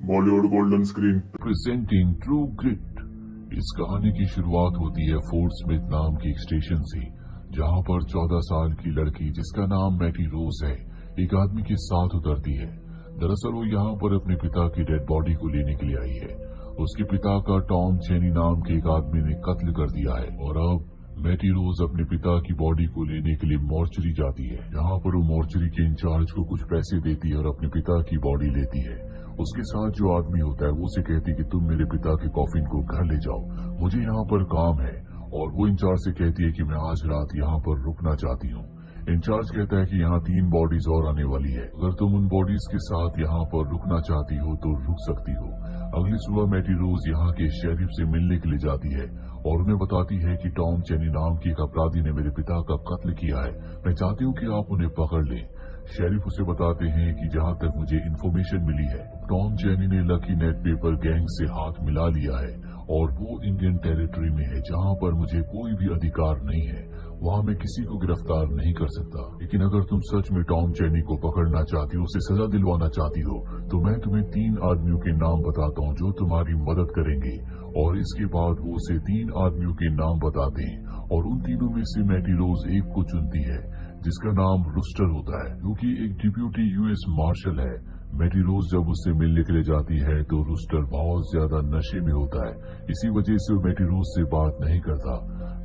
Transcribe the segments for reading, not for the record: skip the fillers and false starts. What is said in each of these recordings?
Bollywood golden screen presenting true grit. इस कहानी की शुरुआत होती है फोर्ट स्मिथ नाम के एक स्टेशन से, जहां पर 14 साल की लड़की जिसका नाम मैटी रोज है एक आदमी के साथ उतरती है। दरअसल वो यहाँ पर अपने पिता की डेड बॉडी को लेने के लिए आई है। उसके पिता का टॉम चेनी नाम के एक आदमी ने कत्ल कर दिया है और अब मैटी रोज अपने पिता की बॉडी को लेने के लिए मॉर्चरी जाती है, जहाँ पर वो मॉर्चरी के इंचार्ज को कुछ पैसे देती है और अपने पिता की बॉडी लेती है। उसके साथ जो आदमी होता है वो उसे कहती है कि तुम मेरे पिता के कॉफिन को घर ले जाओ, मुझे यहाँ पर काम है। और वो इंचार्ज से कहती है कि मैं आज रात यहाँ पर रुकना चाहती हूँ। इंचार्ज कहता है कि यहाँ 3 बॉडीज और आने वाली है, अगर तुम उन बॉडीज के साथ यहाँ पर रुकना चाहती हो तो रुक सकती हो। अगली सुबह मैटी रोज यहाँ के शेरिफ से मिलने के लिए जाती है और उन्हें बताती है कि टॉम चेनी नाम के एक अपराधी ने मेरे पिता का कत्ल किया है, मैं चाहती हूँ कि आप उन्हें पकड़ लें। शेरिफ उसे बताते हैं कि जहाँ तक मुझे इन्फॉर्मेशन मिली है, टॉम चेनी ने लकी नेट पेपर गैंग से हाथ मिला लिया है और वो इंडियन टेरिटरी में है जहाँ पर मुझे कोई भी अधिकार नहीं है, वहाँ मैं किसी को गिरफ्तार नहीं कर सकता। लेकिन अगर तुम सच में टॉम चेनी को पकड़ना चाहती हो, उसे सजा दिलवाना चाहती हो, तो मैं तुम्हें 3 आदमियों के नाम बताता हूँ जो तुम्हारी मदद करेंगे। और इसके बाद वो उसे 3 आदमियों के नाम बताते हैं और उन तीनों में से मैटी रोज एक को चुनती है जिसका नाम रूस्टर होता है, जो कि एक डिप्यूटी यूएस मार्शल है। मैटी रोज जब उससे मिलने के लिए जाती है तो रूस्टर बहुत ज्यादा नशे में होता है, इसी वजह से वो मैटी रोज से बात नहीं करता।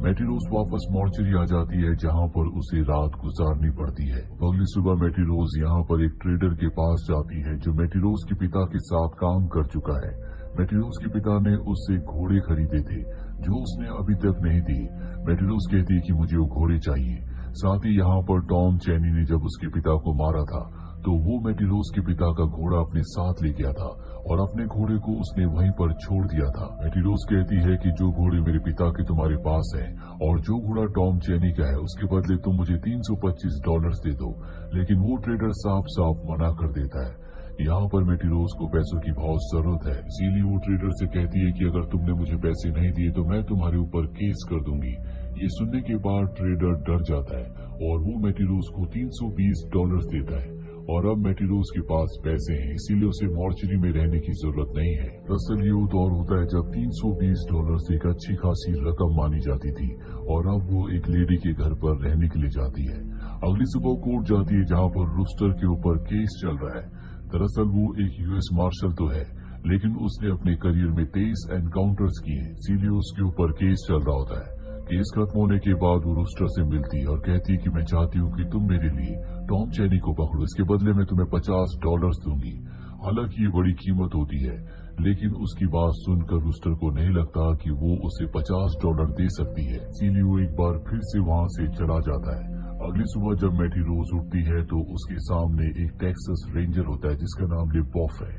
मैटी रोज वापस मॉर्चरी आ जाती है जहाँ पर उसे रात गुजारनी पड़ती है। अगली सुबह मैटी रोज यहाँ पर एक ट्रेडर के पास जाती है जो मैटी रोज के पिता के साथ काम कर चुका है। मैटी रोज के पिता ने उससे घोड़े खरीदे थे जो उसने अभी तक नहीं दिए। मैटी रोज कहती है कि मुझे वो घोड़े चाहिए। साथ ही यहाँ पर टॉम चेनी ने जब उसके पिता को मारा था तो वो मैटी रोज के पिता का घोड़ा अपने साथ ले गया था और अपने घोड़े को उसने वहीं पर छोड़ दिया था। मैटी रोज कहती है कि जो घोड़े मेरे पिता के तुम्हारे पास है और जो घोड़ा टॉम चेनी का है उसके बदले तुम मुझे $325 दे दो, लेकिन वो ट्रेडर साफ साफ मना कर देता है। यहाँ पर मैटी रोज को पैसों की बहुत जरूरत है, इसीलिए वो ट्रेडर से कहती है कि अगर तुमने मुझे पैसे नहीं दिए तो मैं तुम्हारे ऊपर केस कर दूंगी। ये सुनने के बाद ट्रेडर डर जाता है और वो मैटी रोज को $320 देता है और अब मैटी रोज के पास पैसे हैं, इसीलिए उसे मॉर्चरी में रहने की जरूरत नहीं है। दरअसल ये वो दौर होता है जब $320 एक अच्छी खासी रकम मानी जाती थी और अब वो एक लेडी के घर पर रहने के लिए जाती है। अगली सुबह कोर्ट जाती है जहाँ पर रूस्टर के ऊपर केस चल रहा है। दरअसल वो एक यूएस मार्शल तो है, लेकिन उसने अपने करियर में 23 एनकाउंटर्स किए, इसीलिए उसके ऊपर केस चल रहा होता है। केस खत्म होने के बाद वो रूस्टर से मिलती है और कहती है कि मैं चाहती हूँ कि तुम मेरे लिए टॉम चेनी को पकड़ो, इसके बदले में तुम्हें $50 दूंगी। हालांकि ये बड़ी कीमत होती है, लेकिन उसकी बात सुनकर रूस्टर को नहीं लगता कि वो उसे $50 दे सकती है, इसीलिए वो एक बार फिर से वहाँ से चला जाता है। अगली सुबह जब मैटी रोज उठती है तो उसके सामने एक टेक्सास रेंजर होता है जिसका नाम लिबॉफ है।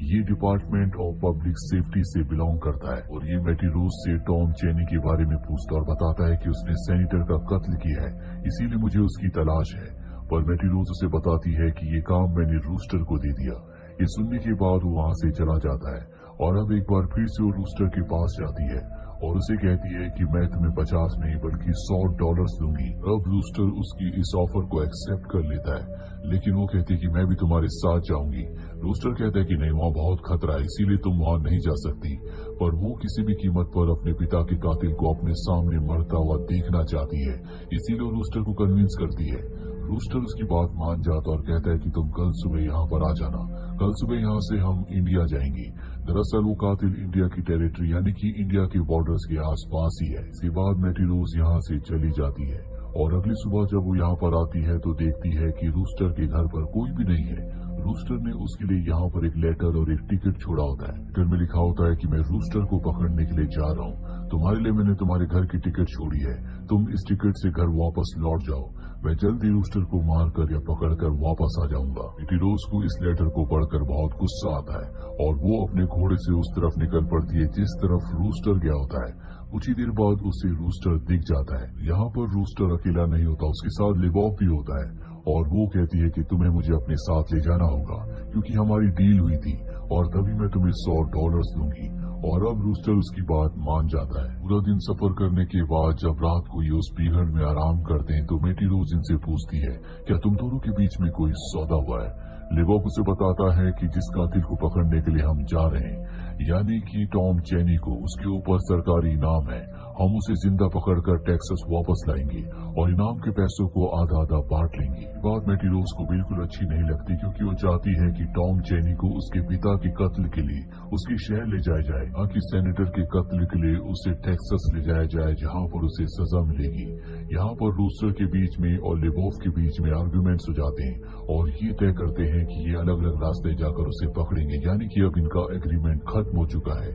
ये डिपार्टमेंट ऑफ पब्लिक सेफ्टी से बिलोंग करता है और ये मैटी रोज से टॉम चेनी के बारे में पूछता और बताता है कि उसने सेनेटर का कत्ल किया है, इसीलिए मुझे उसकी तलाश है। पर मैटी रोज उसे बताती है कि ये काम मैंने रूस्टर को दे दिया। ये सुनने के बाद वो वहाँ से चला जाता है और अब एक बार फिर से वो रूस्टर के पास जाती है और उसे कहती है कि मैं तुम्हें 50 नहीं बल्कि $100 दूंगी। अब रूस्टर उसकी इस ऑफर को एक्सेप्ट कर लेता है, लेकिन वो कहती है कि मैं भी तुम्हारे साथ जाऊंगी। रूस्टर कहता है कि नहीं, वहाँ बहुत खतरा है, इसीलिए तुम वहाँ नहीं जा सकती। पर वो किसी भी कीमत पर अपने पिता के कातिल को अपने सामने मरता हुआ देखना चाहती है, इसीलिए रूस्टर को कन्विंस करती है। रूस्टर उसकी बात मान जाता और कहता है कि तुम कल सुबह यहाँ पर आ जाना, कल सुबह यहाँ से हम इंडिया जाएंगे। दरअसल वो कातिल इंडिया की टेरिटरी यानी कि इंडिया के बॉर्डर्स के आसपास ही है। इसके बाद मैटी रोज यहाँ से चली जाती है और अगली सुबह जब वो यहाँ पर आती है तो देखती है कि रूस्टर के घर पर कोई भी नहीं है। रूस्टर ने उसके लिए यहाँ पर एक लेटर और एक टिकट छोड़ा होता है। लेटर में लिखा होता है कि मैं रूस्टर को पकड़ने के लिए जा रहा हूँ, तुम्हारे लिए मैंने तुम्हारे घर की टिकट छोड़ी है, तुम इस टिकट से घर वापस लौट जाओ, मैं जल्दी रूस्टर को मारकर या पकड़कर वापस आ जाऊंगा। मैटी रोज को इस लेटर को पढ़कर बहुत गुस्सा आता है और वो अपने घोड़े से उस तरफ निकल पड़ती है जिस तरफ रूस्टर गया होता है। कुछ ही देर बाद उसे रूस्टर दिख जाता है। यहाँ पर रूस्टर अकेला नहीं होता, उसके साथ लिबॉफ भी होता है और वो कहती है कि तुम्हें मुझे अपने साथ ले जाना होगा क्योंकि हमारी डील हुई थी और तभी मैं तुम्हें $100 दूंगी। और अब रूस्टर उसकी बात मान जाता है। पूरा दिन सफर करने के बाद जब रात को ये उस पीहड़ में आराम करते हैं तो मैटी रोज इनसे पूछती है क्या तुम दोनों के बीच में कोई सौदा हुआ है। लिबॉफ उसे बताता है कि जिस कातिल को पकड़ने के लिए हम जा रहे हैं, यानी कि टॉम चैनी को, उसके ऊपर सरकारी इनाम है। हम उसे जिंदा पकड़कर टेक्सास वापस लाएंगे और इनाम के पैसों को आधा आधा बांट लेंगे। बात मैटी रोज को बिल्कुल अच्छी नहीं लगती, क्योंकि वो चाहती है कि टॉम चैनी को उसके पिता के कत्ल के लिए उसके शहर ले जाया जाए, ना कि सेनेटर के कत्ल के लिए उसे टेक्सास ले जाया जाए, जहाँ पर उसे सजा मिलेगी। यहाँ पर रूस्टर के बीच में और लिबॉफ के बीच में आर्गुमेंट्स हो जाते हैं और ये तय करते हैं कि ये अलग अलग रास्ते जाकर उसे पकड़ेंगे, यानी कि अब इनका एग्रीमेंट खत्म हो चुका है।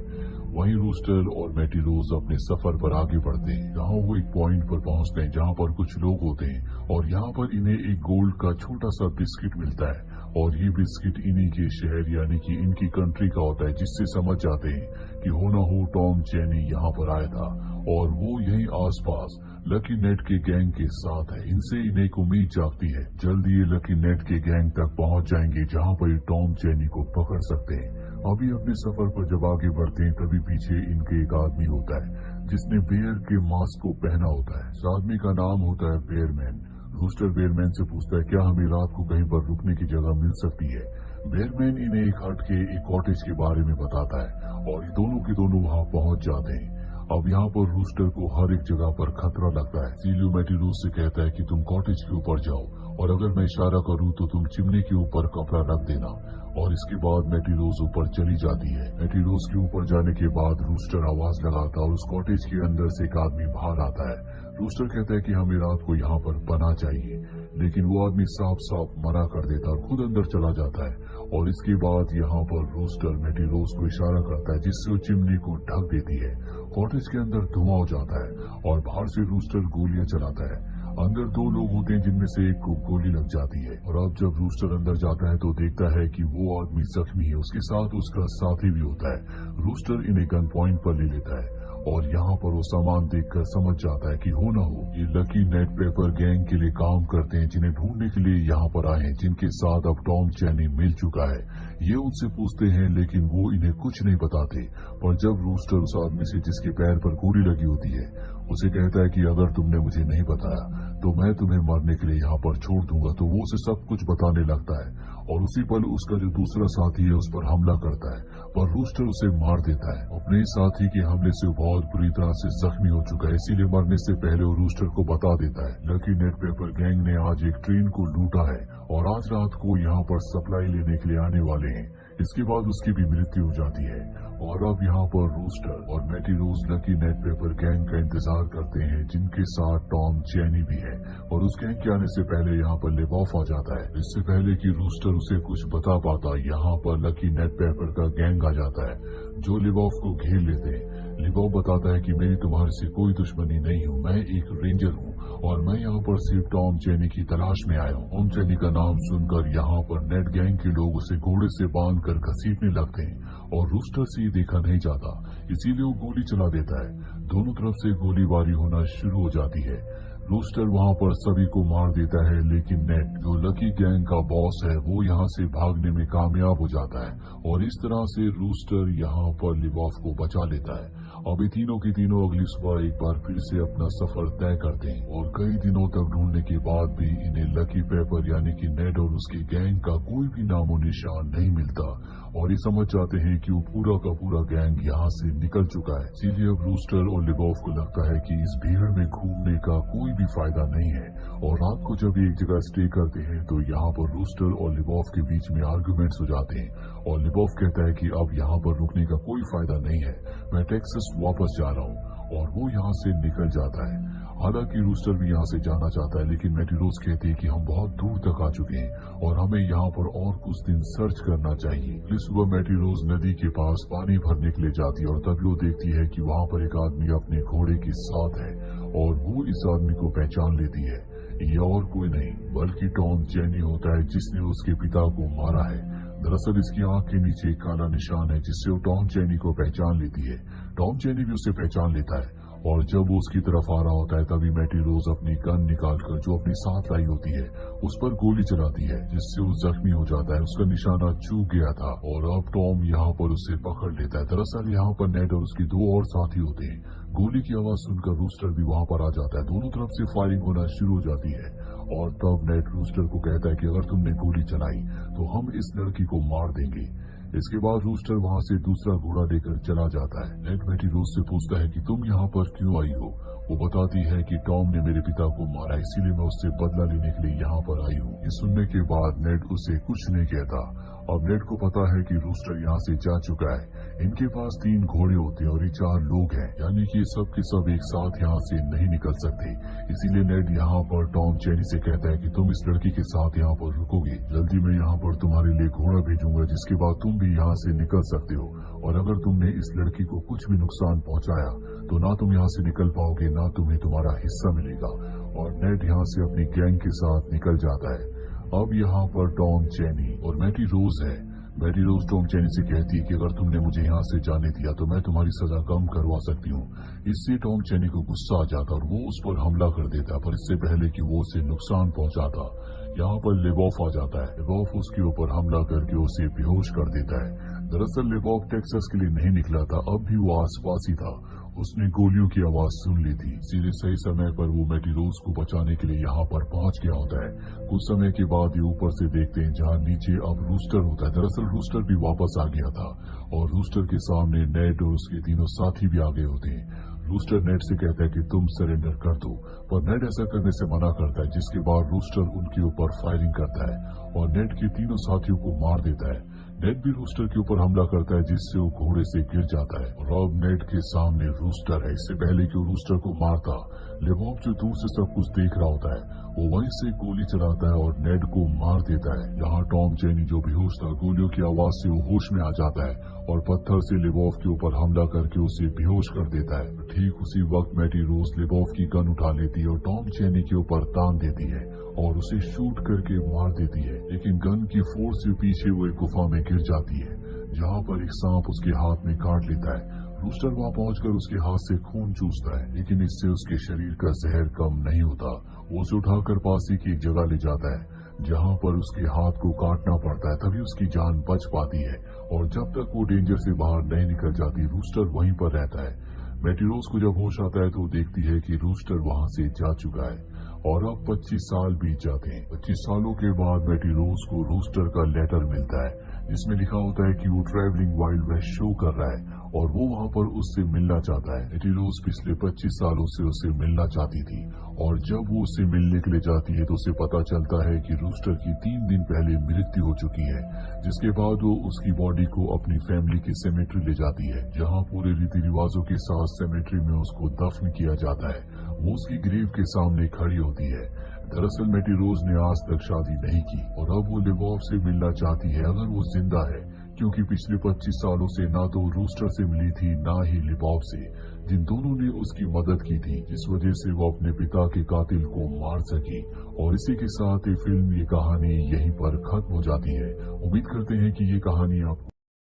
वहीं रूस्टर और मैटी रोज अपने सफर पर आगे बढ़ते हैं, जहाँ वो एक पॉइंट पर पहुंचते हैं जहाँ पर कुछ लोग होते हैं और यहाँ पर इन्हें एक गोल्ड का छोटा सा बिस्किट मिलता है और ये बिस्किट इन्हीं के शहर यानी कि इनकी कंट्री का होता है, जिससे समझ जाते हैं कि हो न हो टॉम चैनी यहाँ पर आया था और वो यहीं आसपास लकी नेट के गैंग के साथ है। इनसे इन्हें एक उम्मीद जागती है, जल्दी ये लकी नेट के गैंग तक पहुंच जाएंगे जहाँ पर ये टॉम चैनी को पकड़ सकते हैं। अभी अपने सफर पर जब आगे बढ़ते हैं तभी पीछे इनके एक आदमी होता है जिसने बेयर के मास्क को पहना होता है। इस आदमी का नाम होता है बेयरमैन। रूस्टर बेयरमैन से पूछता है क्या हमें रात को कहीं पर रुकने की जगह मिल सकती है। बेयरमैन इन्हें एक हट के एक कॉटेज के बारे में बताता है और ये दोनों के दोनों वहाँ पहुँच जाते हैं। अब यहाँ पर रूस्टर को हर एक जगह पर खतरा लगता है। सीलियो मैटी रोज से कहता है कि तुम कॉटेज के ऊपर जाओ और अगर मैं इशारा करूँ तो तुम चिमनी के ऊपर कपड़ा रख देना। और इसके बाद मैटी रोज ऊपर चली जाती है। मैटी रोज के ऊपर जाने के बाद रूस्टर आवाज लगाता है और उस कॉटेज के अंदर से एक आदमी बाहर आता है। रूस्टर कहता है कि हमें रात को यहाँ पर पनाह चाहिए, लेकिन वो आदमी साफ साफ मना कर देता और खुद अंदर चला जाता है। और इसके बाद यहाँ पर रूस्टर मैटी रोज को इशारा करता है जिससे वो चिमनी को ढक देती है। कॉटेज के अंदर धुआं हो जाता है और बाहर से रूस्टर गोलियां चलाता है। अंदर दो लोग होते हैं जिनमें से एक को गोली लग जाती है और अब जब रूस्टर अंदर जाता है तो देखता है कि वो आदमी जख्मी है, उसके साथ उसका साथी भी होता है। रूस्टर इन्हें गन पॉइंट पर ले लेता है और यहाँ पर वो सामान देखकर समझ जाता है कि हो न हो ये लकी नेट पेपर गैंग के लिए काम करते हैं, जिन्हें ढूंढने के लिए यहाँ पर आए हैं, जिनके साथ अब टॉम चैनी मिल चुका है। ये उनसे पूछते हैं लेकिन वो इन्हें कुछ नहीं बताते। पर जब रूस्टर उस आदमी से जिसके पैर पर गोली लगी होती है उसे कहता है कि अगर तुमने मुझे नहीं बताया तो मैं तुम्हें मारने के लिए यहाँ पर छोड़ दूंगा, तो वो उसे सब कुछ बताने लगता है और उसी पल उसका जो दूसरा साथी है उस पर हमला करता है, पर रूस्टर उसे मार देता है। अपने साथी के हमले से बहुत बुरी तरह से जख्मी हो चुका है, इसीलिए मरने से पहले वो रूस्टर को बता देता है लकी नेट पेपर गैंग ने आज एक ट्रेन को लूटा है और आज रात को यहाँ पर सप्लाई लेने के लिए आने वाले हैं। इसके बाद उसकी भी मृत्यु हो जाती है और अब यहाँ पर रूस्टर और मैटी रोज लकी नेट पेपर गैंग का इंतजार करते हैं, जिनके साथ टॉम चैनी भी है। और उस गैंग के आने से पहले यहाँ पर लिबॉफ आ जाता है। इससे पहले कि रूस्टर उसे कुछ बता पाता, यहाँ पर लकी नेट पेपर का गैंग आ जाता है जो लिबॉफ को घेर लेते हैं। लिबॉफ बताता है कि मेरी तुम्हारे से कोई दुश्मनी नहीं हूँ, मैं एक रेंजर हूँ और मैं यहाँ पर सिर्फ टॉम चैनी की तलाश में आया हूँ। टॉम चैनी का नाम सुनकर यहाँ पर नेट गैंग के लोग उसे घोड़े से बांध कर घसीटने लगते हैं और रूस्टर से ये देखा नहीं जाता, इसीलिए वो गोली चला देता है। दोनों तरफ से गोलीबारी होना शुरू हो जाती है। रूस्टर वहाँ पर सभी को मार देता है, लेकिन नेट जो लकी गैंग का बॉस है वो यहाँ से भागने में कामयाब हो जाता है और इस तरह से रूस्टर यहाँ पर लिबॉफ को बचा लेता है। अब ये तीनों की तीनों अगली सुबह एक बार फिर से अपना सफर तय करते हैं और कई दिनों तक ढूंढने के बाद भी इन्हें लकी पेपर यानी कि नेट और उसके गैंग का कोई भी नामो निशान नहीं मिलता और ये समझ जाते हैं कि वो पूरा का पूरा गैंग यहाँ से निकल चुका है। इसीलिए अब रूस्टर और लिबॉफ को लगता है कि इस भीड़ में घूमने का कोई भी फायदा नहीं है और रात को जब एक जगह स्टे करते हैं तो यहाँ पर रूस्टर और लिबॉफ के बीच में आर्गुमेंट्स हो जाते हैं और लिबॉफ कहता है कि अब यहाँ पर रुकने का कोई फायदा नहीं है, मैं टेक्सास वापस जा रहा हूँ और वो यहाँ से निकल जाता है। हालांकि रूस्टर भी यहाँ से जाना चाहता है, लेकिन मैटी रोज कहती है कि हम बहुत दूर तक आ चुके हैं और हमें यहाँ पर और कुछ दिन सर्च करना चाहिए। अगली सुबह मैटी रोज नदी के पास पानी भरने के लिए जाती है और तभी वो देखती है कि वहाँ पर एक आदमी अपने घोड़े के साथ है और वो इस आदमी को पहचान लेती है। ये और कोई नहीं बल्कि टॉम चैनी होता है, जिसने उसके पिता को मारा है। दरअसल इसकी आंख के नीचे एक काला निशान है जिससे वो टॉम चैनी को पहचान लेती है। टॉम चैनी भी उसे पहचान लेता है और जब वो उसकी तरफ आ रहा होता है तभी मैटी रोज अपनी गन निकालकर जो अपने साथ लाई होती है उस पर गोली चलाती है, जिससे वो जख्मी हो जाता है। उसका निशाना चूक गया था और अब टॉम यहाँ पर उसे पकड़ लेता है। दरअसल यहाँ पर नेड और उसके दो और साथी होते हैं। गोली की आवाज सुनकर रूस्टर भी वहाँ पर आ जाता है। दोनों तरफ से फायरिंग होना शुरू हो जाती है और तब नेड रूस्टर को कहता है कि अगर तुमने गोली चलाई तो हम इस लड़की को मार देंगे। इसके बाद रूस्टर वहाँ से दूसरा घोड़ा लेकर चला जाता है। नेड मैटी रोज से पूछता है कि तुम यहाँ पर क्यों आई हो। वो बताती है कि टॉम ने मेरे पिता को मारा, इसीलिए मैं उससे बदला लेने के लिए यहाँ पर आई हूँ। ये सुनने के बाद नेड उसे कुछ नहीं कहता। अब नेड को पता है कि रूस्टर यहाँ से जा चुका है। इनके पास 3 घोड़े होते हैं और ये 4 लोग हैं, यानी कि सब के सब एक साथ यहाँ से नहीं निकल सकते। इसीलिए नेड यहाँ पर टॉम चेनी से कहता है कि तुम इस लड़की के साथ यहाँ पर रुकोगे, जल्दी मैं यहाँ पर तुम्हारे लिए घोड़ा भेजूंगा, जिसके बाद तुम भी यहाँ से निकल सकते हो। और अगर तुमने इस लड़की को कुछ भी नुकसान पहुँचाया तो ना तुम यहाँ से निकल पाओगे, ना तुम्हें तुम्हारा हिस्सा मिलेगा। और नेड यहाँ से अपनी गैंग के साथ निकल जाता है। अब यहाँ पर टॉम चेनी और मैटी रोज है। मैटी रोज टॉम चेनी से कहती है कि अगर तुमने मुझे यहाँ से जाने दिया तो मैं तुम्हारी सजा कम करवा सकती हूँ। इससे टॉम चेनी को गुस्सा आ जाता और वो उस पर हमला कर देता, पर इससे पहले कि वो उसे नुकसान पहुंचाता यहाँ पर लेबॉफ आ जाता है। लेबॉफ उसके ऊपर हमला करके उसे बेहोश कर देता है। दरअसल लेबॉफ टेक्सास के लिए नहीं निकला था, अब भी वो आसपास ही था। उसने गोलियों की आवाज सुन ली थी। सीधे सही समय पर वो मैटी रोज को बचाने के लिए यहाँ पर पहुंच गया होता है। कुछ समय के बाद ये ऊपर से देखते हैं जहाँ नीचे अब रूस्टर होता है। दरअसल रूस्टर भी वापस आ गया था और रूस्टर के सामने नेड और उसके तीनों साथी भी आ गए होते हैं। रूस्टर नेड से कहता है कि तुम सरेंडर कर दो, पर नेड ऐसा करने से मना करता है, जिसके बाद रूस्टर उनके ऊपर फायरिंग करता है और नेड के तीनों साथियों को मार देता है। नेड भी रूस्टर के ऊपर हमला करता है, जिससे वो घोड़े से गिर जाता है और अब नेड के सामने रूस्टर है। इससे पहले कि वो रूस्टर को मारता, लेबॉफ जो दूर से सब कुछ देख रहा होता है वो वहीं से गोली चलाता है और नेड को मार देता है। यहाँ टॉम चेनी जो बेहोश था, गोलियों की आवाज से वो होश में आ जाता है और पत्थर से लेबॉफ के ऊपर हमला करके उसे बेहोश कर देता है। ठीक उसी वक्त मैटी रोज लेबॉफ की गन उठा लेती है और टॉम चेनी के ऊपर तान देती है और उसे शूट करके मार देती है, लेकिन गन की फोर्स से पीछे वो एक गुफा में गिर जाती है, जहाँ पर एक सांप उसके हाथ में काट लेता है। रूस्टर वहाँ पहुंचकर उसके हाथ से खून चूसता है, लेकिन इससे उसके शरीर का जहर कम नहीं होता। वो उसे उठाकर पास ही की एक जगह ले जाता है, जहाँ पर उसके हाथ को काटना पड़ता है, तभी उसकी जान बच पाती है। और जब तक वो डेंजर से बाहर नहीं निकल जाती, रूस्टर वहीं पर रहता है। मैटी रोज को जब होश आता है तो देखती है कि रूस्टर वहाँ से जा चुका है और अब 25 साल बीत जाते हैं। 25 सालों के बाद मैटी रोज को रूस्टर का लेटर मिलता है, जिसमें लिखा होता है कि वो ट्रैवलिंग वाइल्ड वेस्ट शो कर रहा है और वो वहाँ पर उससे मिलना चाहता है। मैटी रोज पिछले 25 सालों से उससे मिलना चाहती थी और जब वो उससे मिलने के लिए जाती है तो उसे पता चलता है कि रूस्टर की 3 दिन पहले मृत्यु हो चुकी है, जिसके बाद वो उसकी बॉडी को अपनी फैमिली की सेमेट्री ले जाती है, जहाँ पूरे रीति रिवाजों के साथ सेमेट्री में उसको दफन किया जाता है। वो उसकी ग्रेव के सामने खड़ी होती है। दरअसल मैटी रोज ने आज तक शादी नहीं की और अब वो लेबॉफ से मिलना चाहती है अगर वो जिंदा है, क्योंकि पिछले 25 सालों से ना तो रूस्टर से मिली थी ना ही लेबॉफ से, जिन दोनों ने उसकी मदद की थी, जिस वजह से वो अपने पिता के कातिल को मार सकी। और इसी के साथ ये फिल्म, ये कहानी यहीं पर खत्म हो जाती है। उम्मीद करते हैं कि ये कहानी आपको